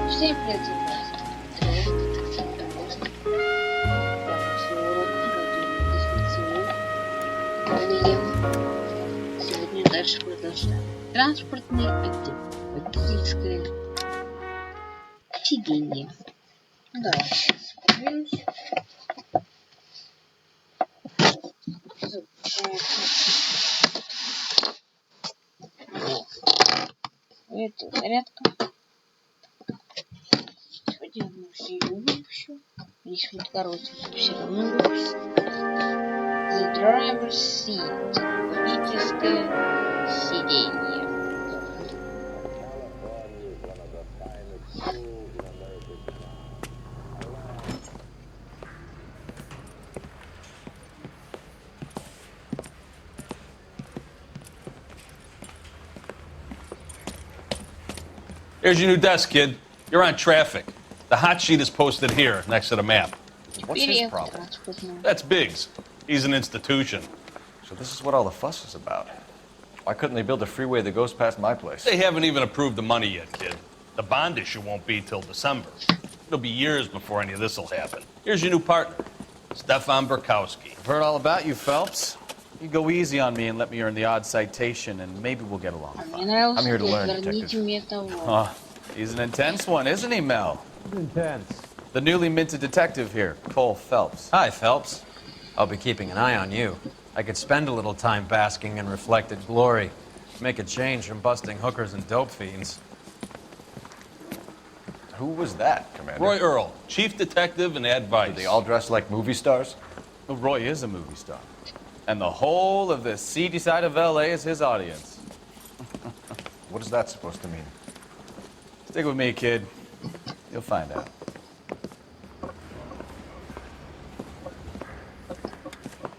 Всем привет, сегодня дальше продолжаем. Транспортный отдел. Водительское. Сиденье. Давай сейчас подвинусь. Это зарядка. Поделаем все ее выпущу. Здесь вот коротенько все равно выпущу. The driver's seat. Водительское сиденье. Here's your new desk, kid. You're on traffic. The hot sheet is posted here, next to the map. What's his problem? That's Biggs. He's an institution. So this is what all the fuss is about. Why couldn't they build a freeway that goes past my place? They haven't even approved the money yet, kid. The bond issue won't be till December. It'll be years before any of this will happen. Here's your new partner, Stefan Burkowski. I've heard all about you, Phelps. You go easy on me and let me earn the odd citation, and maybe we'll get along. I'm here to learn, detective. Oh, he's an intense one, isn't he, Mel? Intense. The newly minted detective here, Cole Phelps. Hi, Phelps. I'll be keeping an eye on you. I could spend a little time basking in reflected glory. Make a change from busting hookers and dope fiends. Who was that, Commander? Roy Earl, chief detective and advice. Did they all dress like movie stars? Well, Roy is a movie star. And the whole of the seedy side of L.A. is his audience. What is that supposed to mean? Stick with me, kid. You'll find out.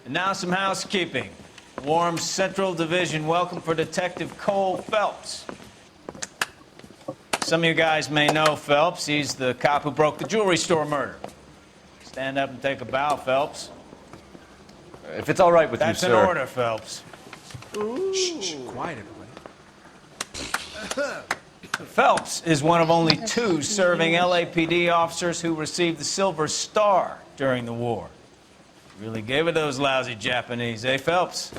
And now some housekeeping. Warm Central Division welcome for Detective Cole Phelps. Some of you guys may know Phelps. He's the cop who broke the jewelry store murder. Stand up and take a bow, Phelps. If it's all right with That's you, an sir. order, Phelps. Shh, quiet, everybody. Phelps is one of only 2 serving LAPD officers who received the Silver Star during the war. Really gave it those lousy Japanese, eh, Phelps?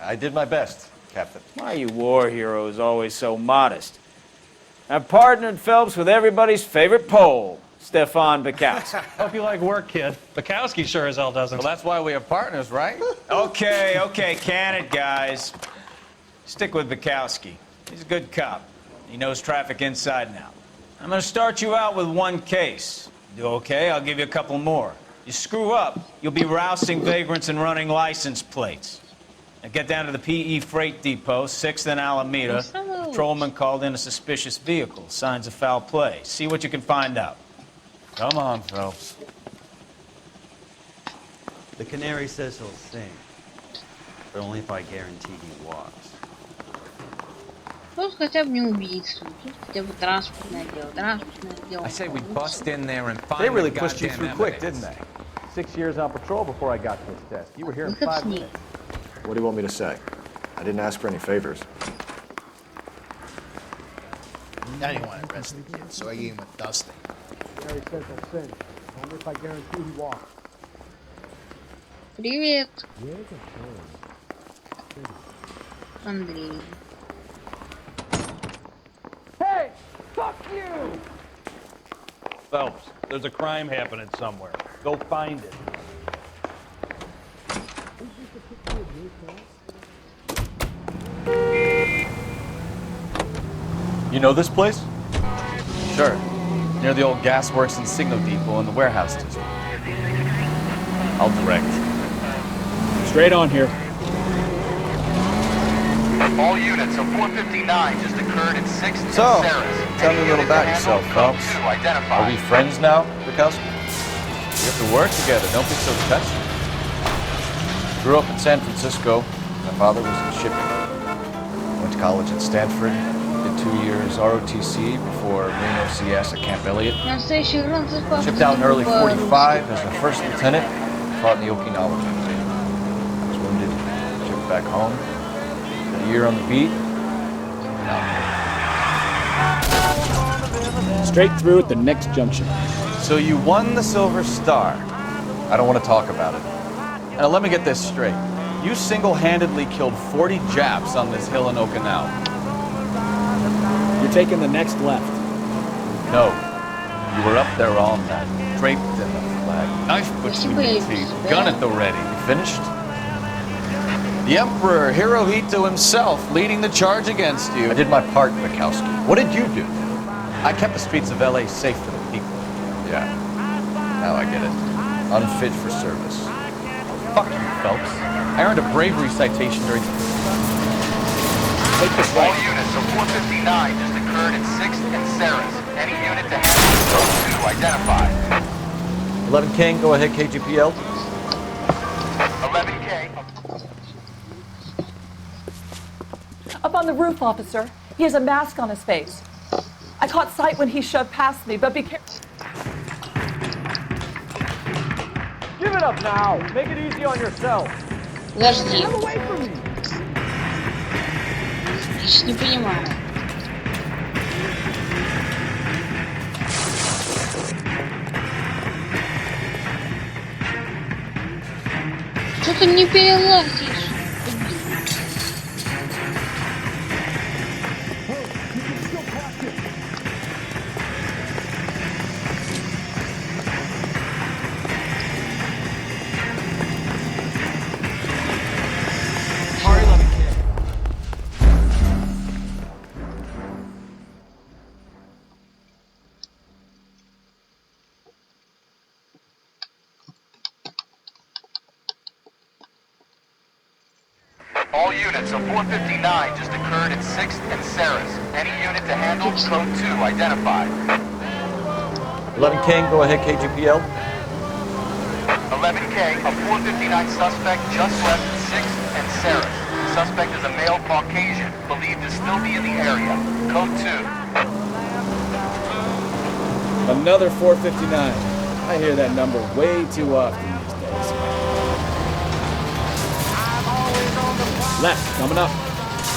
I did my best, Captain. Why are you war heroes always so modest? I've partnered Phelps with everybody's favorite Pole, Stefan Burkowski. Hope you like work, kid. Bukowski sure as hell doesn't. Well, that's why we have partners, right? Okay, can it, guys. Stick with Bukowski. He's a good cop. He knows traffic inside and out. I'm gonna start you out with 1 case. Do okay? I'll give you a couple more. You screw up, you'll be rousting vagrants and running license plates. Now get down to the PE Freight Depot, 6th and Alameda. Patrolman called in a suspicious vehicle. Signs of foul play. See what you can find out. Come on, Phelps. The canary says he'll sing, but only if I guarantee he walks. Тут хотя бы не убийство. Тут хотя бы транспортное дело. Транспортное дело. I say we bust in there and find They really the pushed you goddamn through quick, evidence. didn't they? 6 years on patrol before I got to this desk. You were here in Выход 5 с ней. minutes. What do you want me to say? I didn't ask for any favors. I didn't want to arrest the kid, so I gave him a dusting. Canary says he'll sing, only if I guarantee he walks. Привет, Андрей. Hey, fuck you! Phelps, there's a crime happening somewhere. Go find it. You know this place? Sure. Near the old gasworks and signal depot and the warehouse district. I'll direct. Straight on here. All units, a 459 just occurred at 6th and So, Sarah's. tell me a little about yourself, Phelps. Identified. Are we friends now, Burkowski? We have to work together. Don't be so touchy. Grew up in San Francisco. My father was in shipping. Went to college at Stanford. Did 2 years ROTC before Reno CS at Camp Elliott. Настоящий француз папа. Shipped out in early 45 as a first lieutenant. Fought in the Okinawa campaign. I was wounded. Shipped back home. Did a year on the beat. Now. Straight through at the next junction. So you won the Silver Star. I don't want to talk about it. Now let me get this straight. You single-handedly killed 40 Japs on this hill in Okinawa. You're taking the next left. No. You were up there all night, draped in the flag, knife between your teeth, gun at the ready. You finished? The Emperor Hirohito himself leading the charge against you. I did my part, Mikowski. What did you do? I kept the streets of L.A. safe for the people. Yeah. Now I get it. Unfit for service. Fuck you, Phelps. I earned a bravery citation during... Take this All right. units, a 459 just occurred in 6th and Sarah's. Any unit to handle code 2 identified. 11 King, go ahead, KGPL. 11K. Up on the roof, officer. He has a mask on his face. I caught sight when he shoved past me, but be careful. Give it up now. Make it easy on yourself. Подожди. Get away from me. Я ж не понимаю. Что ты мне перелазишь? All units, a 459 just occurred in 6th and Sarah's. Any unit to handle code 2 identified. 11 King, go ahead, KGPL. 11K, a 459 suspect just left 6th and Sarah's. Suspect is a male Caucasian, believed to still be in the area. Code 2. Another 459. I hear that number way too often these days. Left, coming up.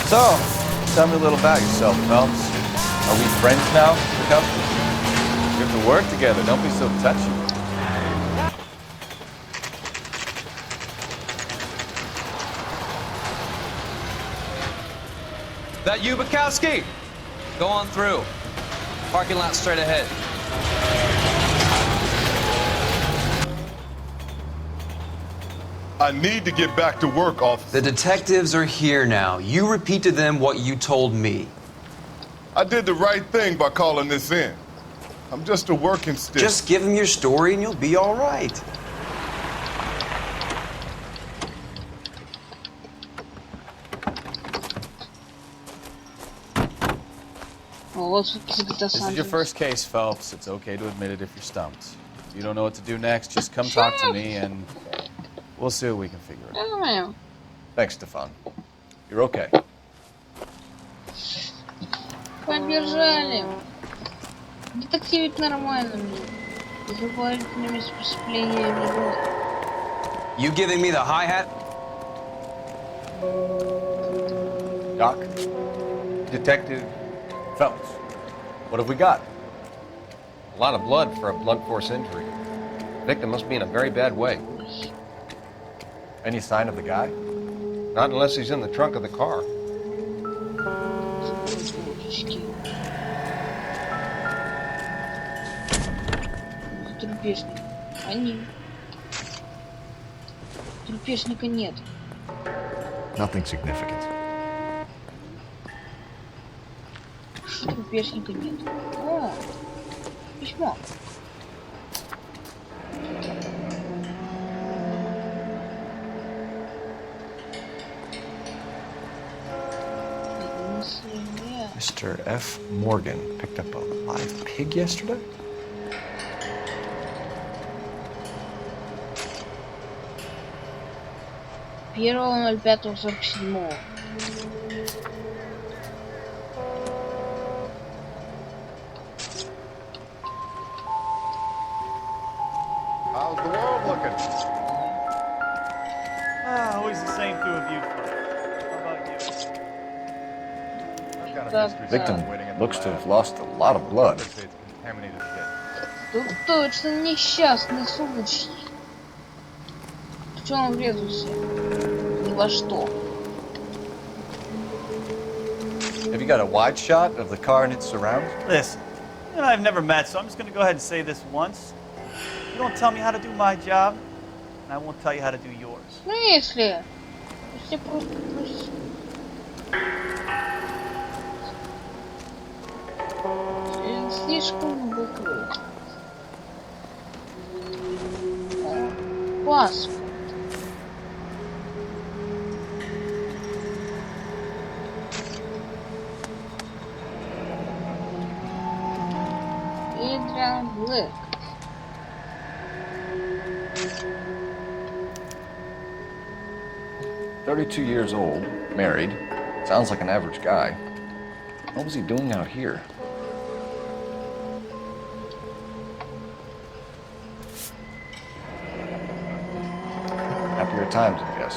So, tell me a little about yourself, Phelps. Are we friends now, Mikowski? We have to work together. Don't be so touchy. That you, Bukowski? Go on through. Parking lot straight ahead. I need to get back to work, officer. The detectives are here now. You repeat to them what you told me. I did the right thing by calling this in. I'm just a working stick. Just give them your story and you'll be all right. This is your first case, Phelps. It's okay to admit it if you're stumped. If you don't know what to do next, just come talk to me and we'll see what we can figure out. Thanks, Stefan. You're okay. Побежали. Детектив ведь нормально мне. Дополнительными преступлениями. You giving me the hi-hat? Doc? Detective Phelps. What have we got? A lot of blood for a blunt force injury. The victim must be in a very bad way. Any sign of the guy? Not unless he's in the trunk of the car. Трупешник. Они. Трупешника нет. Nothing significant. Что трупешника нет? О, письмо. Mr. F. Morgan picked up a live pig yesterday? Первого 05:47. How's the world looking? Always the same two of you. How about you? Victim looks to have lost a lot of blood. contaminated pit. Тут точно несчастный случай. В чем он врезался? Ни во что. Have you got a wide shot of the car and its surrounds? Listen, you and I have never met, so I'm just going to go ahead and say this once. You don't tell me how to do my job, and I won't tell you how to do yours. Ну если просто слишком вокруг. Паспорт. Adrian Black. "32 years old, married. Sounds like an average guy. What was he doing out here?" Happier times, I guess.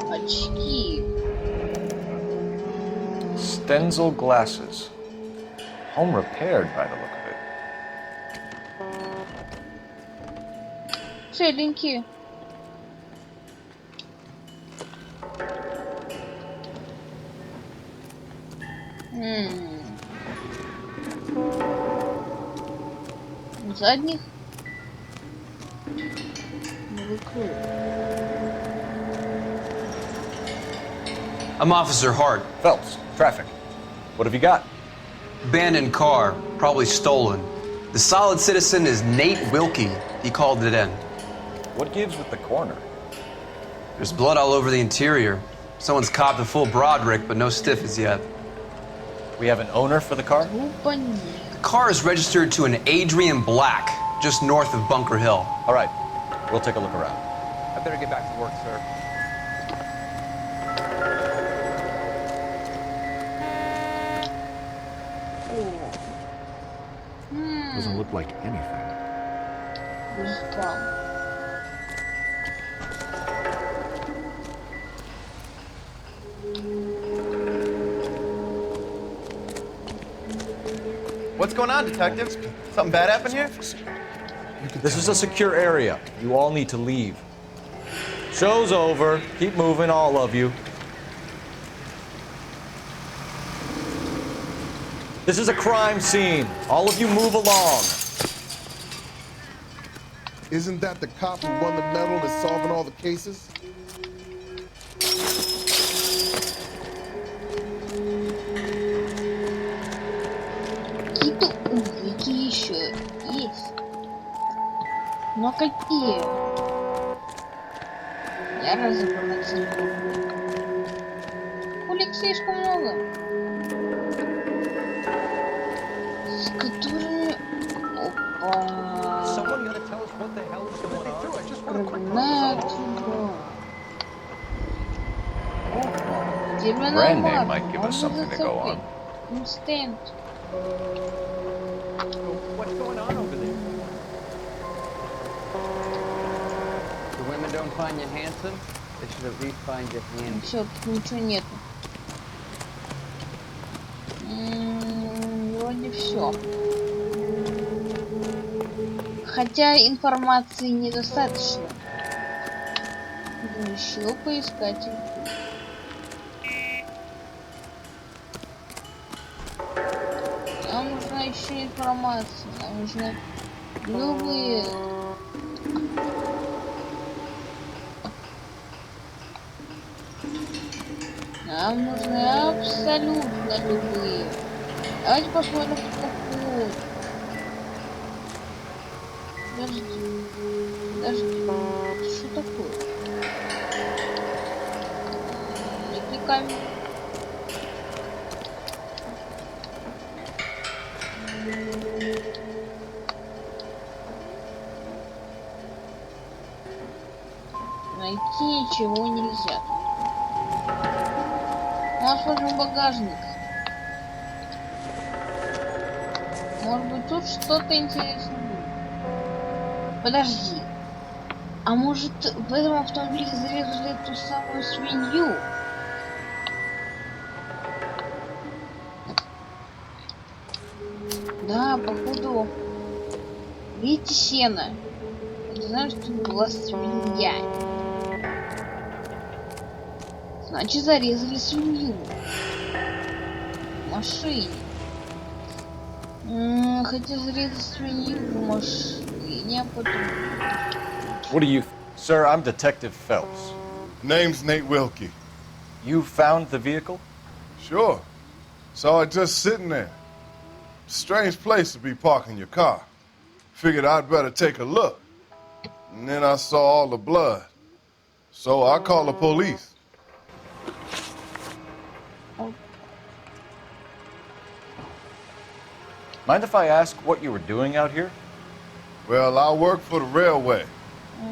Очки. Stenzel glasses. Home repaired by the look of it. Целенькие. Задних. I'm Officer Hart. Phelps, traffic. What have you got? Abandoned car, probably stolen. The solid citizen is Nate Wilkie. He called it in. What gives with the corner? There's blood all over the interior. Someone's copped a full Broderick, but no stiff as yet. We have an owner for the car? The car is registered to an Adrian Black, just north of Bunker Hill. All right, we'll take a look around. I better get back to work, sir. Doesn't look like anything. What's going on, detective? Something bad happened here? This is a secure area. You all need to leave. Show's over. Keep moving, all of you. This is a crime scene. All of you move along. Isn't that the cop who won the medal and is solving all the cases? Какие-то улики еще есть. Но какие? Я разобраться не могу. Улик слишком много. С которыми... Опа. Brand name might give us something to go on. Instant. What's going on over there? The women don't find you handsome? They should at least find you handy. Все, тут ничего нету. Вроде все. Хотя информации недостаточно. Еще поискатель. Нам нужна еще информация. Нам нужны любые. Нам нужны абсолютно любые. Давайте посмотрим, что такое. Подожди. Что такое? Не кликаем. Найти ничего нельзя. У нас возьмем багажник. Может быть, тут что-то интересное будет. Подожди. А может, в этом автомобиле зарезали ту самую свинью? Да, походу. Видите сено? Это значит, что тут была свинья. Значит, зарезали свинью. В машине. Хотя зарезать свинью в машине, а потом... What do you... Sir, I'm Detective Phelps. Name's Nate Wilkie. You found the vehicle? Sure. Saw it just sitting there. Strange place to be parking your car. Figured I'd better take a look. And then I saw all the blood. So I called the police. Mind if I ask what you were doing out here? Well, I work for the railway.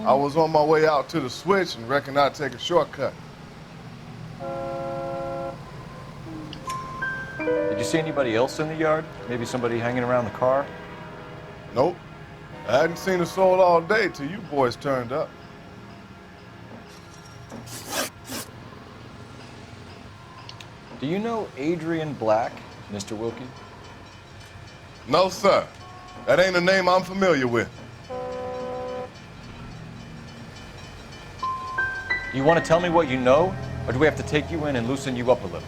I was on my way out to the switch and reckoned I'd take a shortcut. Did you see anybody else in the yard? Maybe somebody hanging around the car? Nope. I hadn't seen a soul all day till you boys turned up. Do you know Adrian Black, Mr. Wilkie? No, sir. That ain't a name I'm familiar with. Do you want to tell me what you know, or do we have to take you in and loosen you up a little?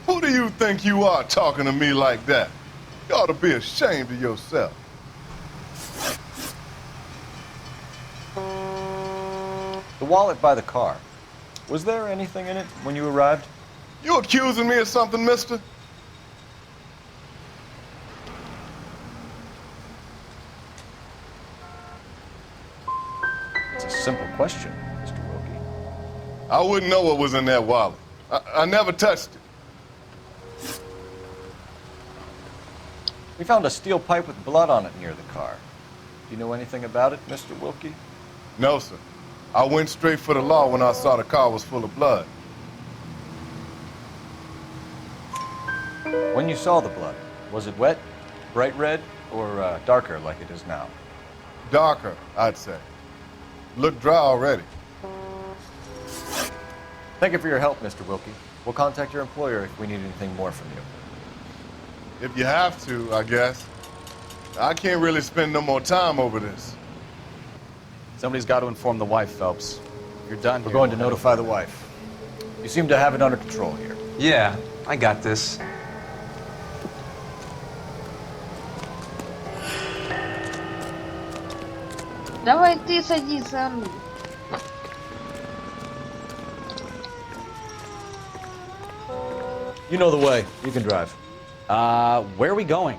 Who do you think you are talking to me like that? You ought to be ashamed of yourself. The wallet by the car. Was there anything in it when you arrived? You accusing me of something, mister? It's a simple question, Mr. Wilkie. I wouldn't know what was in that wallet. I never touched it. We found a steel pipe with blood on it near the car. Do you know anything about it, Mr. Wilkie? No, sir. I went straight for the law when I saw the car was full of blood. When you saw the blood, was it wet, bright red, or darker like it is now? Darker, I'd say. Looked dry already. Thank you for your help, Mr. Wilkie. We'll contact your employer if we need anything more from you. If you have to, I guess. I can't really spend no more time over this. Somebody's got to inform the wife, Phelps. You're done. We're going to notify the wife. You seem to have it under control here. Yeah, I got this. Давай ты садись за руль. You know the way. You can drive. Where are we going?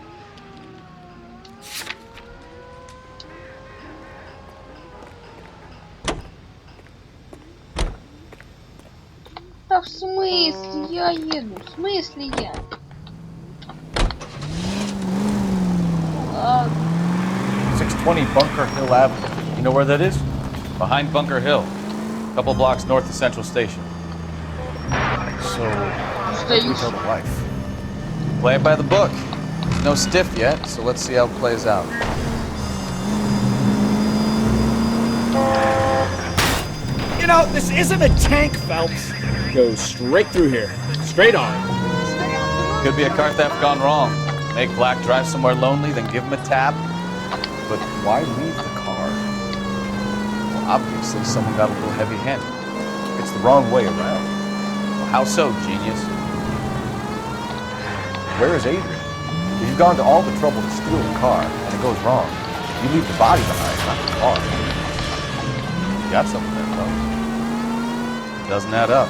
Да в смысле я еду? В смысле я? Ладно. 620 Bunker Hill Avenue. You know where that is? Behind Bunker Hill. A couple blocks north of Central Station. So, what do we tell the wife? Play it by the book. No stiff yet, so let's see how it plays out. You know, this isn't a tank, Phelps. Go straight through here. Straight on. Could be a car theft gone wrong. Make Black drive somewhere lonely, then give him a tap. But why leave the car? Well, obviously someone got a little heavy-handed. It's the wrong way around. Well, how so, genius? Where is Adrian? If you've gone to all the trouble to steal the car, and it goes wrong, you leave the body behind, not the car. You got something there, Phelps. It doesn't add up.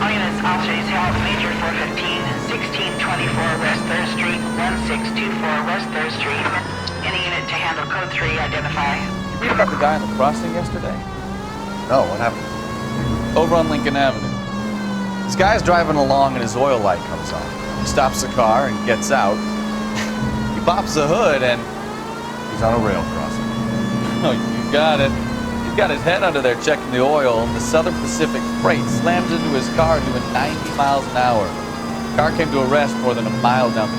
All units, officers who have Major 415, 1624 West 3rd Street, 1624 West 3rd Street. Any unit to handle code 3, identify. Did you read about the guy on the crossing yesterday? No, what happened? Over on Lincoln Avenue. This guy's driving along and his oil light comes on. He stops the car and gets out. He pops the hood and... he's on a rail crossing. Oh, you got it. He's got his head under there checking the oil, and the Southern Pacific Freight slams into his car doing 90 miles an hour. The car came to a rest more than a mile down the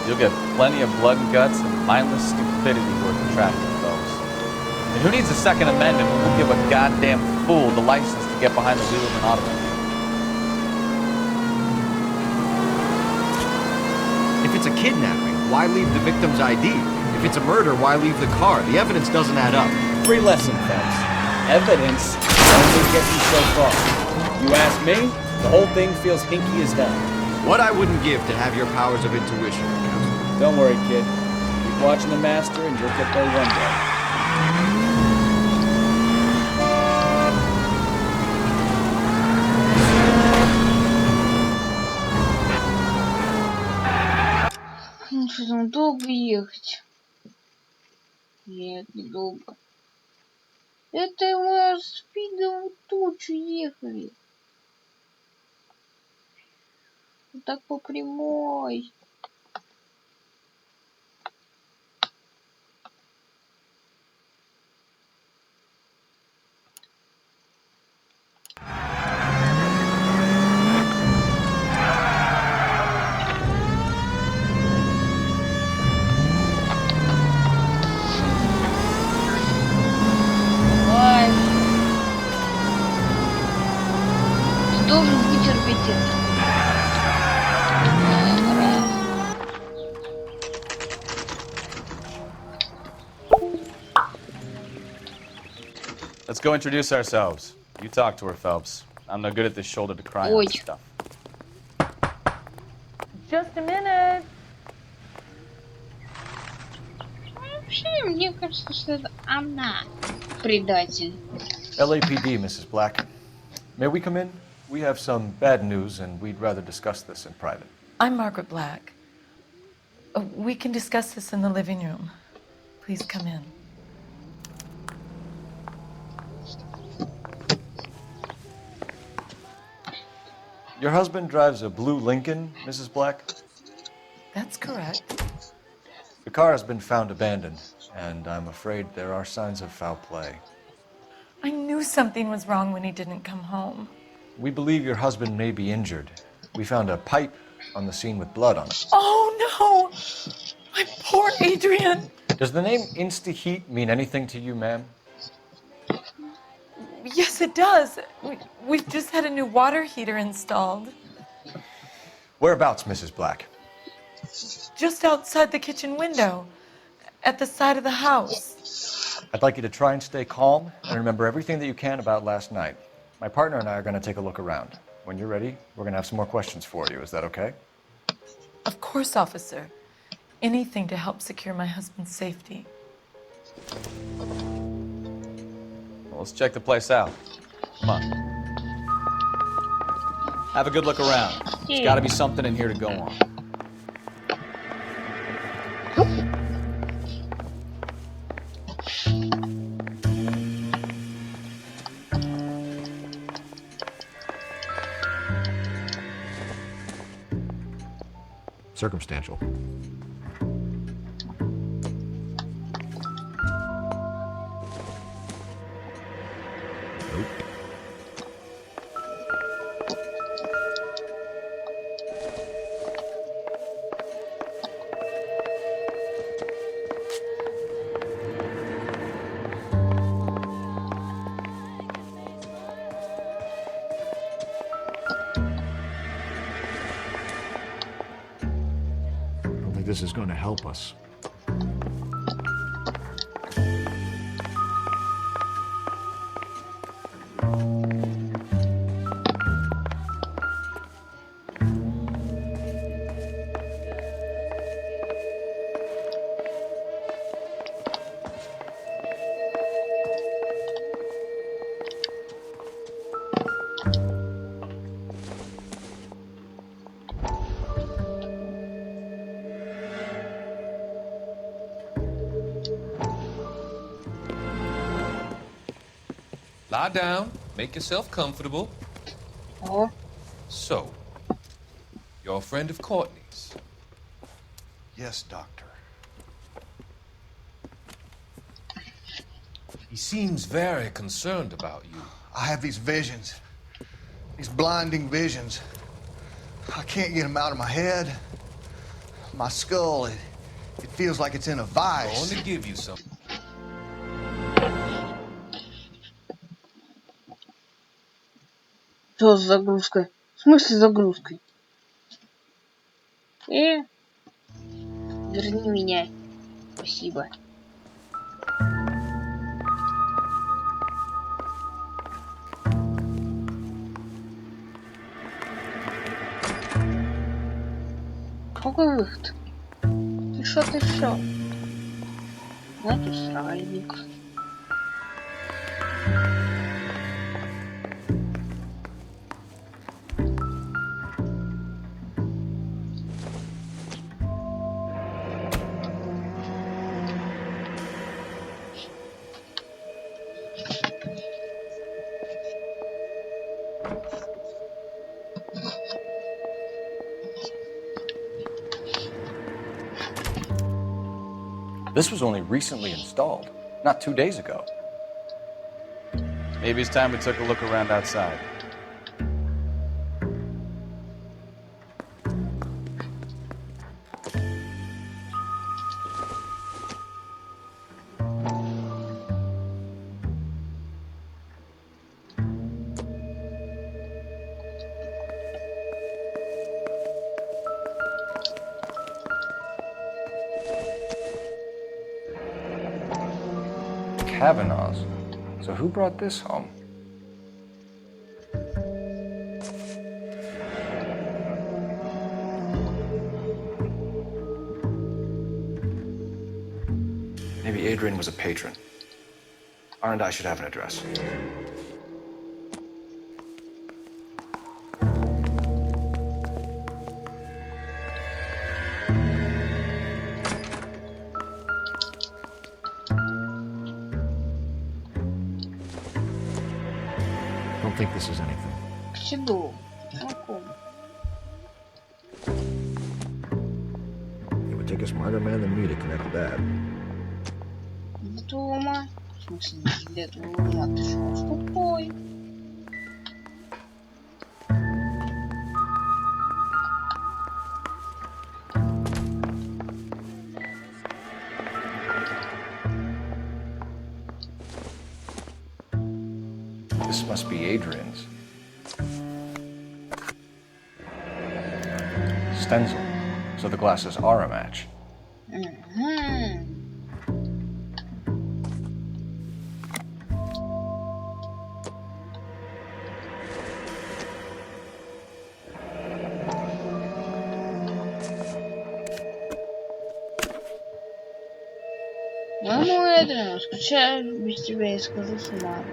You'll get plenty of blood and guts and mindless stupidity worth of traffic, folks. And who needs a Second Amendment when we'll give a goddamn fool the license to get behind the wheel of an automobile? If it's a kidnapping, why leave the victim's ID? If it's a murder, why leave the car? The evidence doesn't add up. Free lesson, Phelps. Evidence only gets you so far. You ask me, the whole thing feels hinky as hell. What I wouldn't give to have your powers of intuition. Don't worry, kid. Keep watching the master and you'll get there one day. Ну что там, долго ехать? Нет, недолго. Это мы спидом тучу ехали. Вот так по прямой. Ай. Ты должен вытерпеть это. Let's go introduce ourselves. You talk to her, Phelps. I'm no good at this shoulder-to-cry on stuff. Just a minute. Вообще, мне кажется, что это она предатель. LAPD, Mrs. Black. May we come in? We have some bad news, and we'd rather discuss this in private. I'm Margaret Black. We can discuss this in the living room. Please come in. Your husband drives a blue Lincoln, Mrs. Black? That's correct. The car has been found abandoned, and I'm afraid there are signs of foul play. I knew something was wrong when he didn't come home. We believe your husband may be injured. We found a pipe on the scene with blood on it. Oh, no! My poor Adrian! Does the name Insta-Heat mean anything to you, ma'am? Yes, it does. We've just had a new water heater installed. Whereabouts, Mrs. Black? Just outside the kitchen window, at the side of the house. I'd like you to try and stay calm and remember everything that you can about last night. My partner and I are going to take a look around. When you're ready, we're going to have some more questions for you. Is that okay? Of course, officer. Anything to help secure my husband's safety. Well, let's check the place out. Come on. Have a good look around. There's got to be something in here to go on. Circumstantial. Nope. This is going to help us. Lie down, make yourself comfortable. Oh. So, you're a friend of Courtney's? Yes, Doctor. He seems very concerned about you. I have these visions. These blinding visions. I can't get them out of my head. My skull, it feels like it's in a vice. I want to give you some. Что с загрузкой? В смысле загрузкой? Верни меня. Спасибо. Какой выход? Ты шо? Вот и сральник. This was only recently installed, not 2 days ago. Maybe it's time we took a look around outside. Kavanaugh's. So who brought this home? Maybe Adrian was a patron. R&I should have an address. Don't think this is anything. К чему? It would take a smarter man than me to connect that. Дома. В смысле, для дома? Ты что, тупой? This must be Adrian's. Stencil. So the glasses are a match. Маму Эдрину, скучаю без тебя и скажу с ума.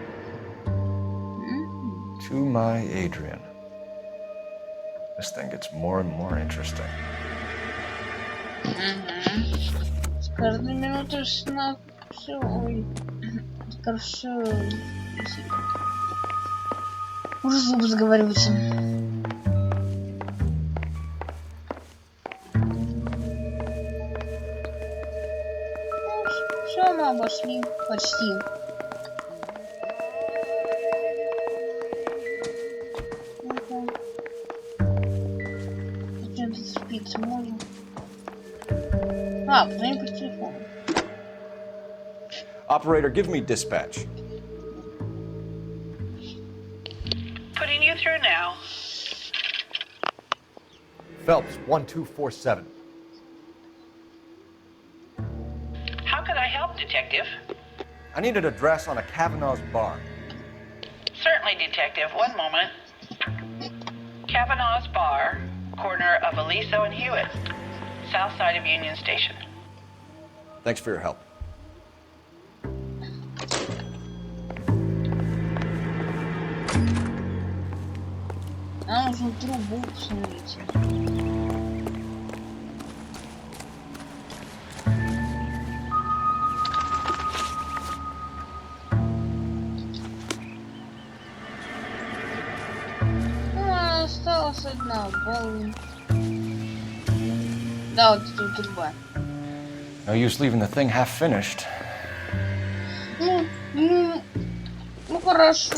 To my Adrian. This thing gets more and more interesting. С каждой минутой сна все, все. Уже зубы заговариваются. Все, мы обошли почти. Можно. Позвони по телефону. Operator, give me dispatch. Putting you through now. Phelps, 1247. How could I help, Detective? I need an address on a Kavanaugh's bar. Certainly, Detective. One moment. Kavanaugh's Bar, corner of Aliso and Hewitt, south side of Union Station. Thanks for your help. Нам нужно трубу, посмотрите. Осталась одна, баллон. Да, вот тут труба. No use leaving the thing half finished. Ну хорошо.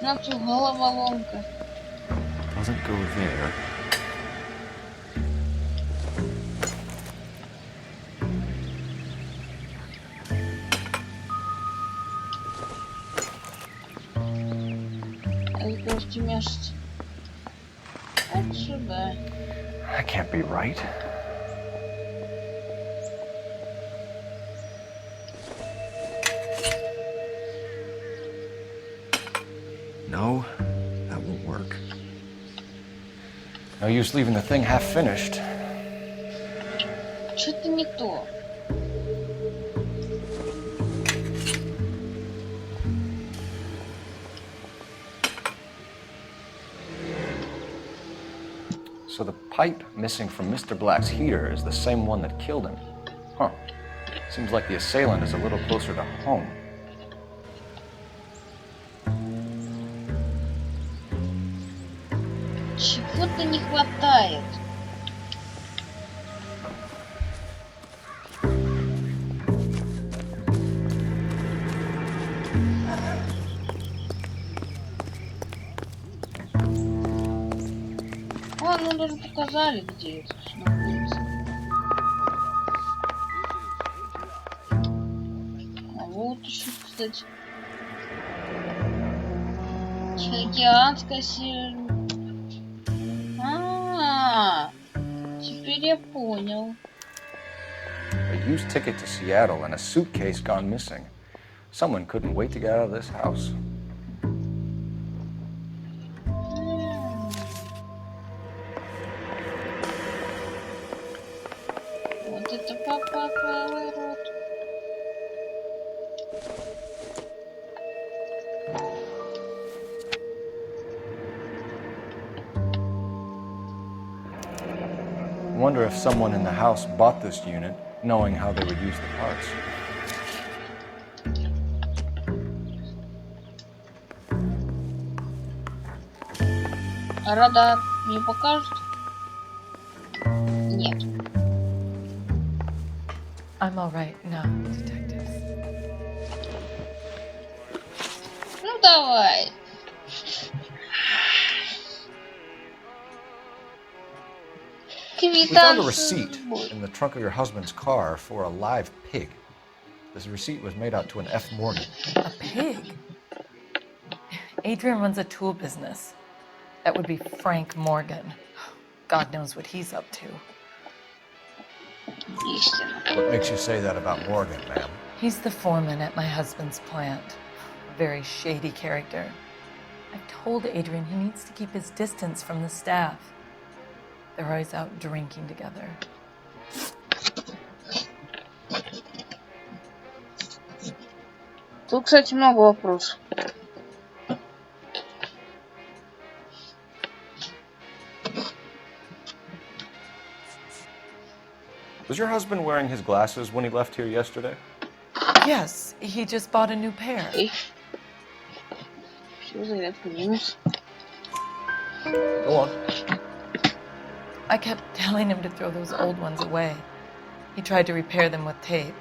На всю головоломка. Doesn't go there. Gości miast. Отсюда. That can't be right. No, that won't work. No use leaving the thing half finished. Что-то не то. So the pipe missing from Mr. Black's heater is the same one that killed him. Huh. Seems like the assailant is a little closer to home. Чего-то не хватает. А, ну даже показали, где это все находится. А вот еще, кстати. Тихоокеанская север. Теперь я понял. A used ticket to Seattle and a suitcase gone missing. Someone couldn't wait to get out of this house. Вот это поворот. Wonder if someone in the house bought this unit, knowing how they would use the parts. Радар мне покажут? Нет. I'm all right now, detectives. Ну давай. We found a receipt in the trunk of your husband's car for a live pig. This receipt was made out to an F. Morgan. A pig? Adrian runs a tool business. That would be Frank Morgan. God knows what he's up to. What makes you say that about Morgan, ma'am? He's the foreman at my husband's plant. A very shady character. I've told Adrian he needs to keep his distance from the staff. They're always out drinking together. Тут, кстати, много вопросов. Was your husband wearing his glasses when he left here yesterday? Yes, he just bought a new pair. Go on. I kept telling him to throw those old ones away. He tried to repair them with tape.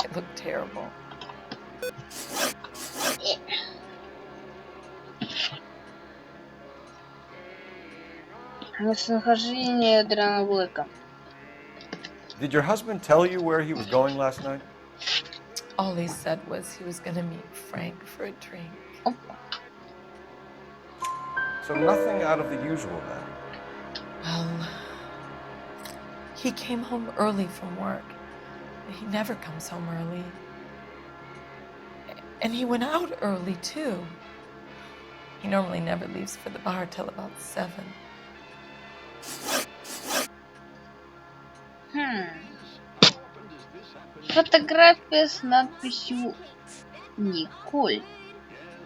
It looked terrible. Местонахождение Эдриана Блэка. Did your husband tell you where he was going last night? All he said was he was going to meet Frank for a drink. So nothing out of the usual then? Well, he came home early from work. He never comes home early. And he went out early, too. He normally never leaves for the bar till about 7. Фотография с надписью Николь.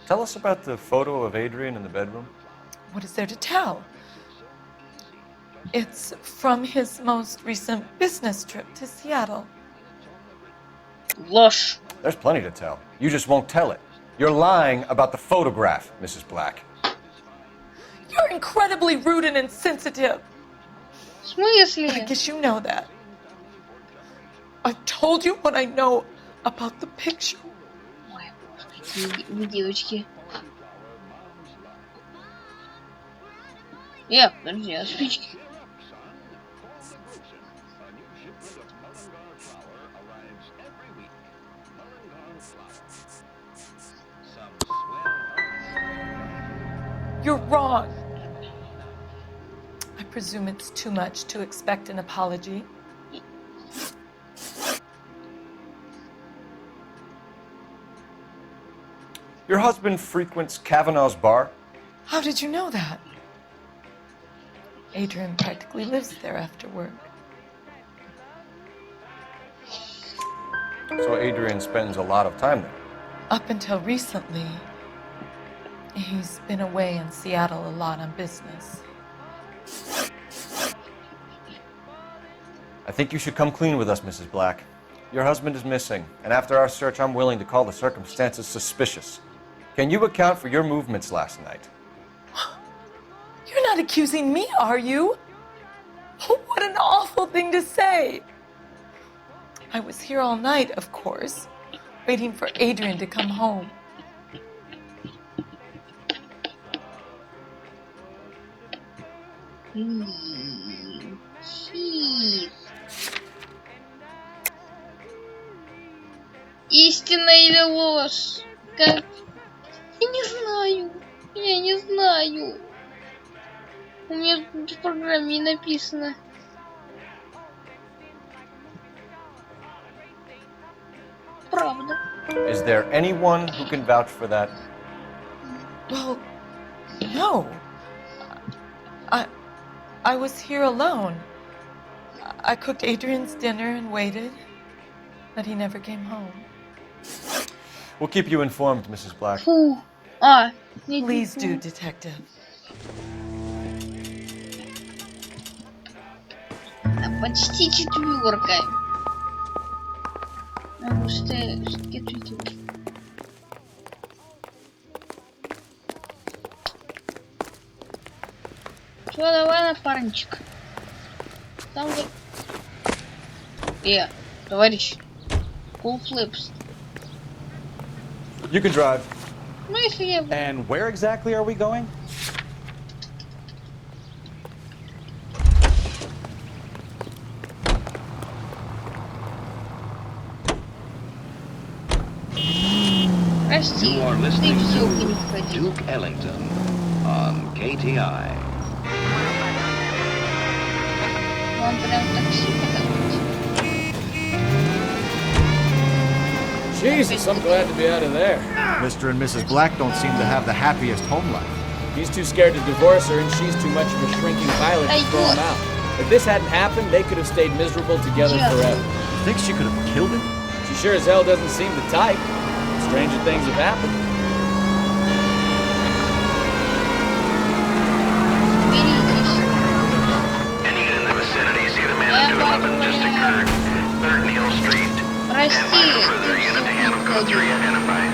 Tell us about the photo of Adrian in the bedroom. What is there to tell? It's from his most recent business trip to Seattle. Ложь. There's plenty to tell. You just won't tell it. You're lying about the photograph, Mrs. Black. You're incredibly rude and insensitive. В смысле? I guess you know that. I've told you what I know about the picture. Вы, девочки. Подожди, а спички? You're wrong. I presume it's too much to expect an apology. Your husband frequents Kavanaugh's bar? How did you know that? Adrian practically lives there after work. So Adrian spends a lot of time there. Up until recently, he's been away in Seattle a lot on business. I think you should come clean with us, Mrs. Black. Your husband is missing, and after our search, I'm willing to call the circumstances suspicious. Can you account for your movements last night? You're not accusing me, are you? What an awful thing to say. I was here all night, of course, waiting for Adrian to come home. Истина или ложь? Как? Я не знаю. Я не знаю. У меня тут в программе написано. Правда. Is there anyone who can vouch for that? Well, no. I was here alone. I cooked Adrian's dinner and waited, but he never came home. We'll keep you informed, Mrs. Black. Фу. Please do, Detective. Почти четверка. Потому что все-таки четверка. Что, давай, напарничек. Там же... товарищ. Cool flips. You can drive. Ну, если я... And where exactly are we going? Прости, You are ты listening в ссылку to не входи. Duke Ellington on KTI. Вам прям такси подавать. Jesus, I'm glad to be out of there. Mr. and Mrs. Black don't seem to have the happiest home life. He's too scared to divorce her, and she's too much of a shrinking violet to throw him out. If this hadn't happened, they could have stayed miserable together forever. You think she could have killed him? She sure as hell doesn't seem the type. Stranger things have happened. Any in the vicinity see the man of 211 just occurred. 3rd Neal Street. And find further unit to handle code 3 identified.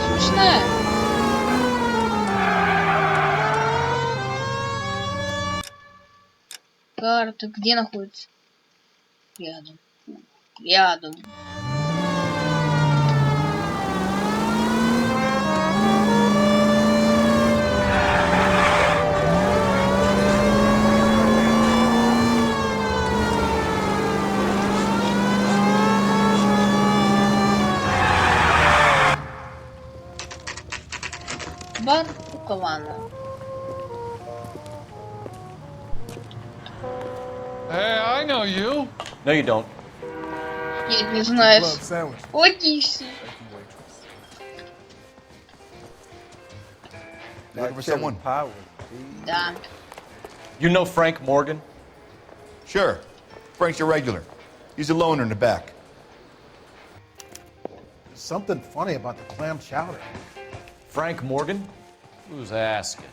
Смешная. Карта где находится? Рядом. Рядом. Бар у Кавана. Hey, I know you. No, you don't. Нет, не знаешь. Логично. Looking for someone? Да. You know Frank Morgan? Sure. Frank's a regular. He's a loner in the back. There's something funny about the clam chowder. Frank Morgan? Who's asking?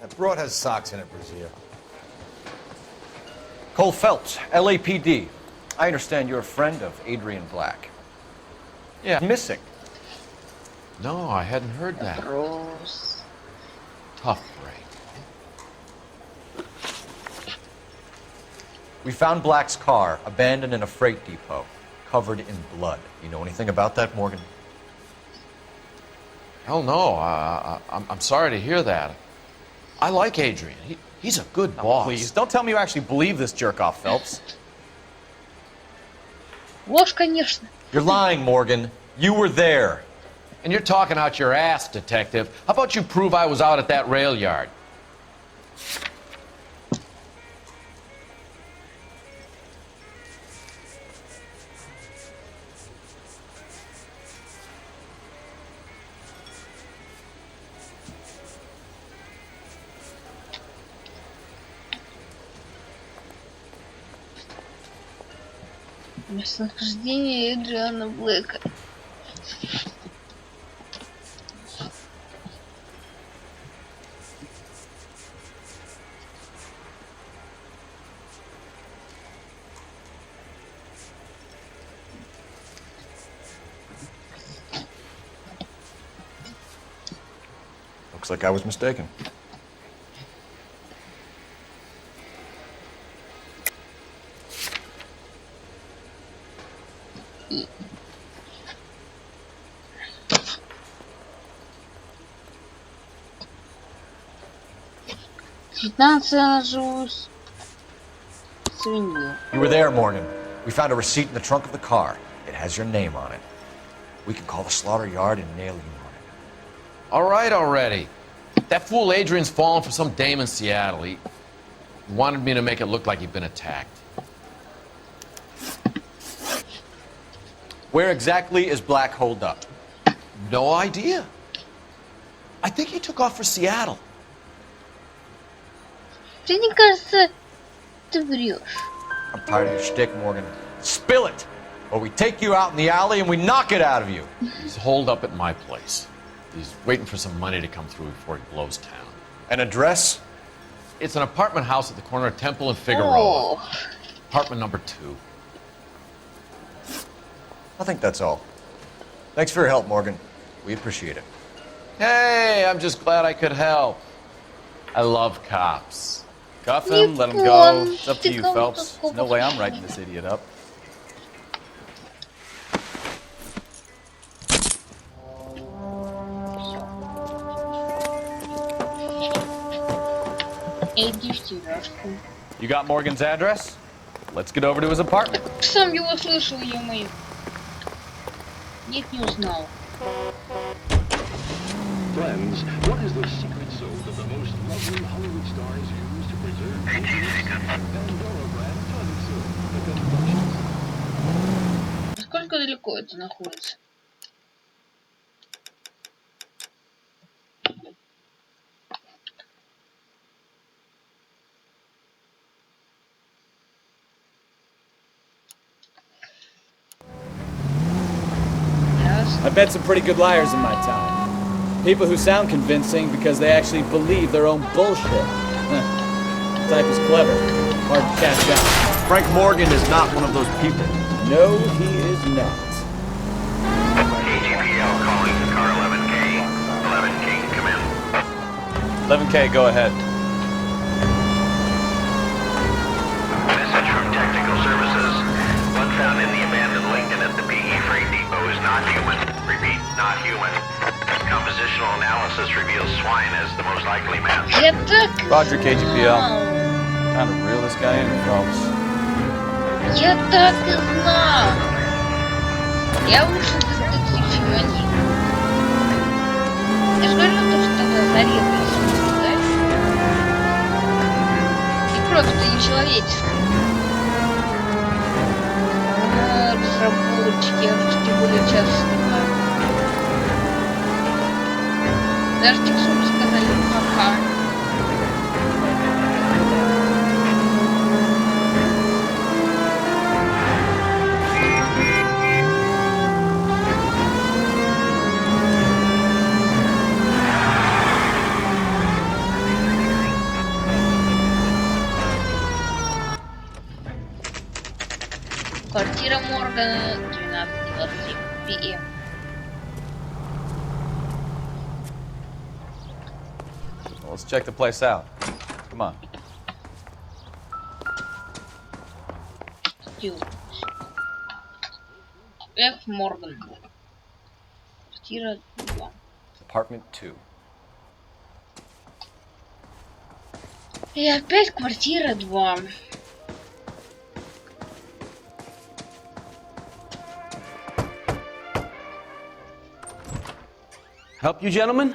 That broad has socks in it, Brazier. Cole Phelps, LAPD. I understand you're a friend of Adrian Black. Yeah, missing. No, I hadn't heard that. Вопрос. Tough break. We found Black's car abandoned in a freight depot, covered in blood. You know anything about that, Morgan? Hell no. I'm sorry to hear that. I like Adrian. He's a good boss. Please, don't tell me you actually believe this jerk-off, Phelps. Ложь, конечно. You're lying, Morgan. You were there. And you're talking out your ass, detective. How about you prove I was out at that rail yard? Местонахождение Эдриана Блэка. Looks like I was mistaken. You were there, Morgan. We found a receipt in the trunk of the car. It has your name on it. We can call the slaughter yard and nail you on it. All right already. That fool Adrian's fallen for some dame in Seattle. He wanted me to make it look like he'd been attacked. Where exactly is Black holed up? No idea. I think he took off for Seattle. Мне кажется, ты врешь. I'm tired of your shtick, Morgan. Spill it! Or we take you out in the alley and we knock it out of you. He's holed up at my place. He's waiting for some money to come through before he blows town. An address? It's an apartment house at the corner of Temple and Figueroa. Oh. Apartment number 2. I think that's all. Thanks for your help, Morgan. We appreciate it. Hey, I'm just glad I could help. I love cops. Cuff him, let him go. It's up to you, Phelps. There's no way I'm writing this idiot up. You got Morgan's address? Let's get over to his apartment. Сам его слышал, ё-моё. Нет, не узнал. Friends, what is the secret soap that the most lovely Hollywood stars use to preserve Pandora brand toilet soap? The confections. Сколько далеко это находится? I've met some pretty good liars in my time. People who sound convincing because they actually believe their own bullshit. The type is clever, hard to catch out. Frank Morgan is not one of those people. No, he is not. KGPL calling car 11K. 11K, come in. 11K, go ahead. Message from Technical Services. One found in the abandoned Lincoln at the PE Freight Depot is not human. Repeat, not human. Compositional analysis reveals swine as the most likely match. Roger, KGPL. Time to reel this guy in, Phelps. Я так и знал. Я лучше детектив, чем они. Я же говорю, что тогда зарезались, да? И кровь-то нечеловеческая. Разработчики, я уж тем более часто снимаю. Даже текстуру сказали, ага. Квартира Моргана, 12:27 p.m. Let's check the place out. Come on. F. Морган. Квартира 2. Apartment 2. И опять квартира 2. Help you, gentlemen?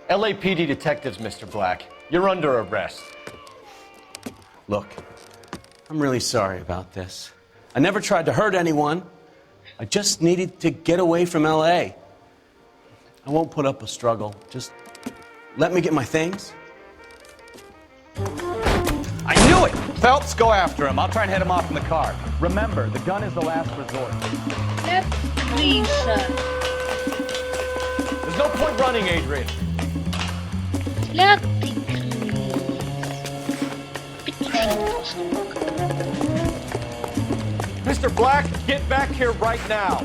LAPD detectives, Mr. Black. You're under arrest. Look, I'm really sorry about this. I never tried to hurt anyone. I just needed to get away from L.A. I won't put up a struggle. Just let me get my things. I knew it! Phelps, go after him. I'll try and head him off in the car. Remember, the gun is the last resort. There's no point running, Adrian. Mr. Black, get back here right now.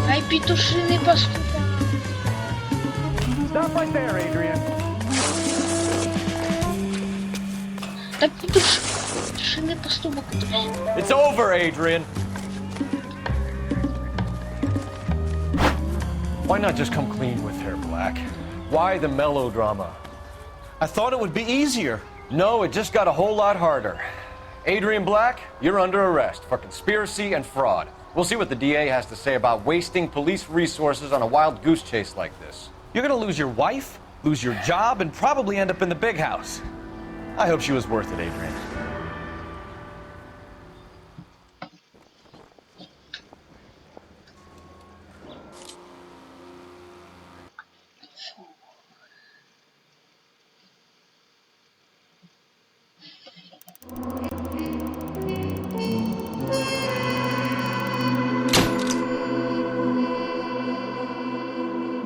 Ай, петушиный поступок. Stop right there, Adrian. Так петушиный поступок. It's over, Adrian. Why not just come clean with her, Black? Why the melodrama? I thought it would be easier. No, it just got a whole lot harder. Adrian Black, you're under arrest for conspiracy and fraud. We'll see what the DA has to say about wasting police resources on a wild goose chase like this. You're gonna lose your wife, lose your job, and probably end up in the big house. I hope she was worth it, Adrian.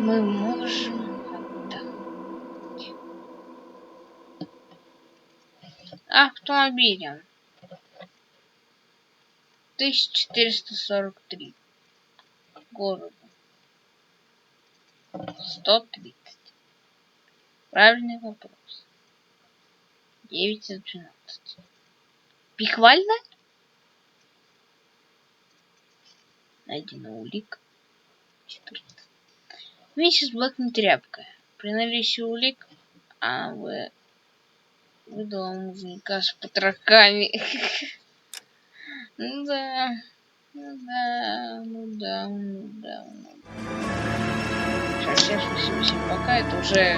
Мы можем отдохнуть. Автомобилем. 1443. Городу. 130. Правильный вопрос. 9 из 12. Пихвально? Найдена улика. 14. Миссис Блэк не тряпка. При наличии улик выдала мужика с потрохами. Ну да. Сейчас, спасибо всем пока. Это уже